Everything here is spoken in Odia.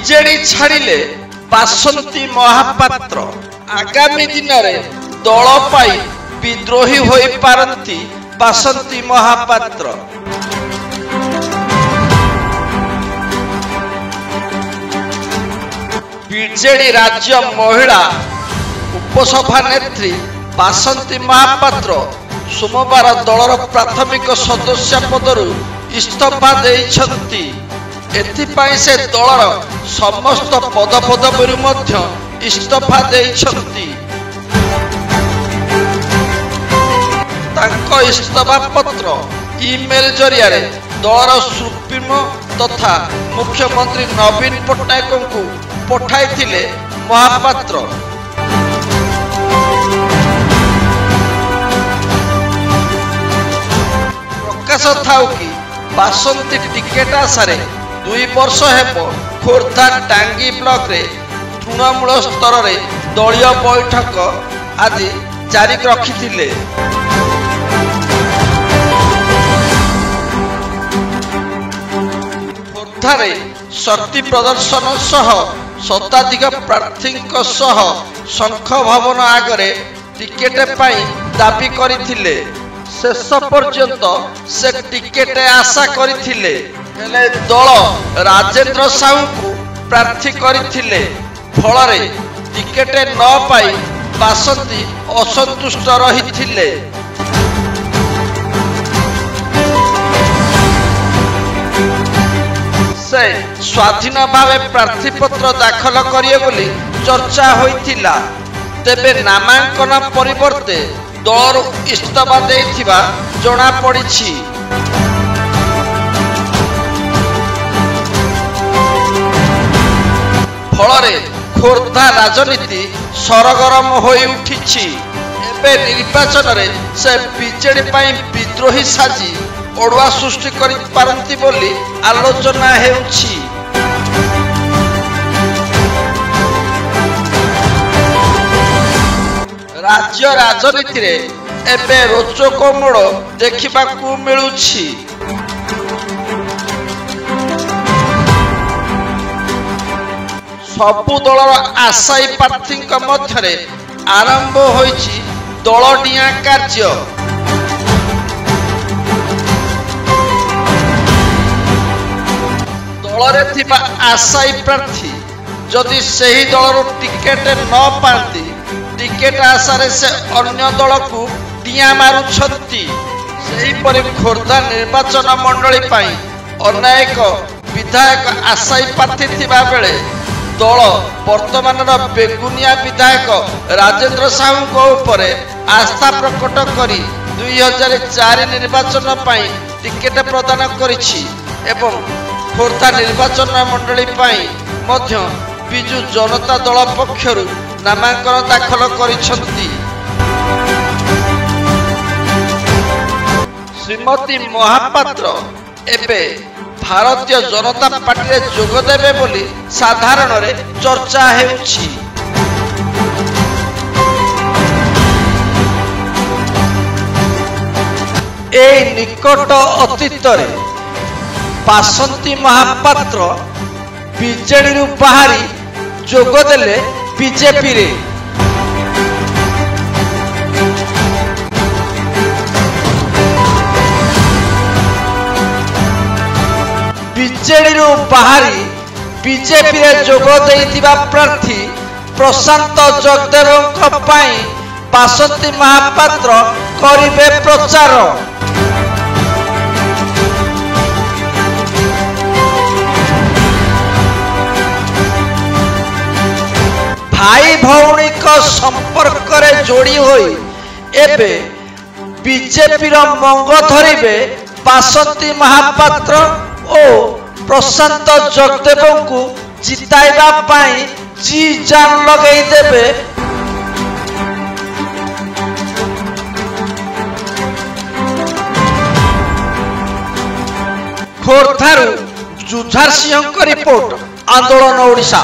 ବିଜେଡି ଛାଡ଼ିଲେ ବାସନ୍ତୀ ମହାପାତ୍ର ଆଗାମୀ ଦିନରେ ଦଳ ପାଇଁ ବିଦ୍ରୋହୀ ହୋଇପାରନ୍ତି ବାସନ୍ତୀ ମହାପାତ୍ର। ବିଜେଡି ରାଜ୍ୟ ମହିଳା ଉପସଭାନେତ୍ରୀ ବାସନ୍ତୀ ମହାପାତ୍ର ସୋମବାର ଦଳର ପ୍ରାଥମିକ ସଦସ୍ୟ ପଦରୁ ଇସ୍ତଫା ଦେଇଛନ୍ତି। ଏଥିପାଇଁ ସେ ଦଳର ସମସ୍ତ ପଦପଦବୀରୁ ମଧ୍ୟ ଇସ୍ତଫା ଦେଇଛନ୍ତି। ତାଙ୍କ ଇସ୍ତଫା ପତ୍ର ଇମେଲ ଜରିଆରେ ଦଳର ସୁପ୍ରିମୋ ତଥା ମୁଖ୍ୟମନ୍ତ୍ରୀ ନବୀନ ପଟ୍ଟନାୟକଙ୍କୁ ପଠାଇଥିଲେ ମହାପାତ୍ର। ପ୍ରକାଶ ଥାଉ କି ବାସନ୍ତୀ ଟିକେଟ ଆଶାରେ 2 ବର୍ଷ ହେବ ଖୋର୍ଦ୍ଧା ଟାଙ୍ଗୀ ବ୍ଲକରେ ତୃଣମୂଳ ସ୍ତରରେ ଦଳୀୟ ବୈଠକ ଆଜି ଜାରି ରଖିଥିଲେ। ଖୋର୍ଦ୍ଧାରେ ଶକ୍ତି ପ୍ରଦର୍ଶନ ସହ ଶତାଧିକ ପ୍ରାର୍ଥୀଙ୍କ ସହ ଶଙ୍ଖ ଭବନ ଆଗରେ ଟିକେଟ ପାଇଁ ଦାବି କରିଥିଲେ। ଶେଷ ପର୍ଯ୍ୟନ୍ତ ସେ ଟିକେଟ ଆଶା କରିଥିଲେ, ହେଲେ ଦଳ ରାଜେନ୍ଦ୍ର ସାହୁଙ୍କୁ ପ୍ରାର୍ଥୀ କରିଥିଲେ। ଫଳରେ ଟିକେଟ ନ ପାଇ ବାସନ୍ତୀ ଅସନ୍ତୁଷ୍ଟ ରହିଥିଲେ। ସେ ସ୍ୱାଧୀନ ଭାବେ ପ୍ରାର୍ଥୀପତ୍ର ଦାଖଲ କରିବେ ବୋଲି ଚର୍ଚ୍ଚା ହୋଇଥିଲା। ତେବେ ନାମାଙ୍କନ ପରିବର୍ତ୍ତେ ଦଳରୁ ଇସ୍ତଫା ଦେଇଥିବା ଜଣାପଡ଼ିଛି। ଫଳରେ ଖୋର୍ଦ୍ଧା ରାଜନୀତି ସରଗରମ ହୋଇ ଉଠିଛି। ଏବେ ନିର୍ବାଚନରେ ସେ ବିଜେଡି ପାଇଁ ବିଦ୍ରୋହୀ ସାଜି ଅଡୁଆ ସୃଷ୍ଟି କରିପାରନ୍ତି ବୋଲି ଆଲୋଚନା ହେଉଛି। ରାଜ୍ୟ ରାଜନୀତିରେ ଏବେ ରୋଚକ ମୋଡ଼ ଦେଖିବାକୁ ମିଳୁଛି। ସବୁ ଦଳର ଆଶାୟୀ ପ୍ରାର୍ଥୀଙ୍କ ମଧ୍ୟରେ ଆରମ୍ଭ ହୋଇଛି ଦଳ ଡିଆଁ କାର୍ଯ୍ୟ। ଦଳରେ ଥିବା ଆଶାୟୀ ପ୍ରାର୍ଥୀ ଯଦି ସେହି ଦଳରୁ ଟିକେଟ ନ ପାଆନ୍ତି, ଟିକେଟ ଆଶାରେ ସେ ଅନ୍ୟ ଦଳକୁ ଡିଆଁ ମାରୁଛନ୍ତି। ସେହିପରି ଖୋର୍ଦ୍ଧା ନିର୍ବାଚନ ମଣ୍ଡଳୀ ପାଇଁ ଅନେକ ବିଧାୟକ ଆଶାୟୀ ପ୍ରାର୍ଥୀ ଥିବା ବେଳେ ଦଳ ବର୍ତ୍ତମାନର ବେଗୁନିଆ ବିଧାୟକ ରାଜେନ୍ଦ୍ର ସାହୁଙ୍କ ଉପରେ ଆସ୍ଥା ପ୍ରକଟ କରି 2004 ନିର୍ବାଚନ ପାଇଁ ଟିକେଟ ପ୍ରଦାନ କରିଛି ଏବଂ ଖୋର୍ଦ୍ଧା ନିର୍ବାଚନ ମଣ୍ଡଳୀ ପାଇଁ ମଧ୍ୟ ବିଜୁ ଜନତା ଦଳ ପକ୍ଷରୁ ନାମାଙ୍କନ ଦାଖଲ କରିଛନ୍ତି। ଶ୍ରୀମତୀ ମହାପାତ୍ର ଏବେ ଭାରତୀୟ ଜନତା ପାର୍ଟିରେ ଯୋଗ ଦେବେ ବୋଲି ସାଧାରଣରେ ଚର୍ଚ୍ଚା ହେଉଛି। ଏହି ନିକଟ ଅତୀତରେ ବାସନ୍ତୀ ମହାପାତ୍ର ବିଜେଡିରୁ ବାହାରି ଯୋଗ ଦେଲେ ବିଜେପିରେ। ବିଜେଡିରୁ ବାହାରି ବିଜେପିରେ ଯୋଗ ଦେଇଥିବା ପ୍ରାର୍ଥୀ ପ୍ରଶାନ୍ତ ଜଗଦେବଙ୍କ ପାଇଁ ବାସନ୍ତୀ ମହାପାତ୍ର କରିବେ ପ୍ରଚାର। ଭାଇ ଭଉଣୀଙ୍କ ସମ୍ପର୍କରେ ଯୋଡ଼ି ହୋଇ ଏବେ ବିଜେପିର ମଙ୍ଗ ଧରିବେ ବାସନ୍ତୀ ମହାପାତ୍ର ଓ ପ୍ରଶାନ୍ତ ଜଗଦେବଙ୍କୁ ଜିତାଇବା ପାଇଁ ଜି ଜାନ ଲଗେଇ ଦେବେ। ଖୋର୍ଦ୍ଧାରୁ ଜୁଝାର ସିଂହଙ୍କ ରିପୋର୍ଟ, ଆନ୍ଦୋଳନ ଓଡ଼ିଶା।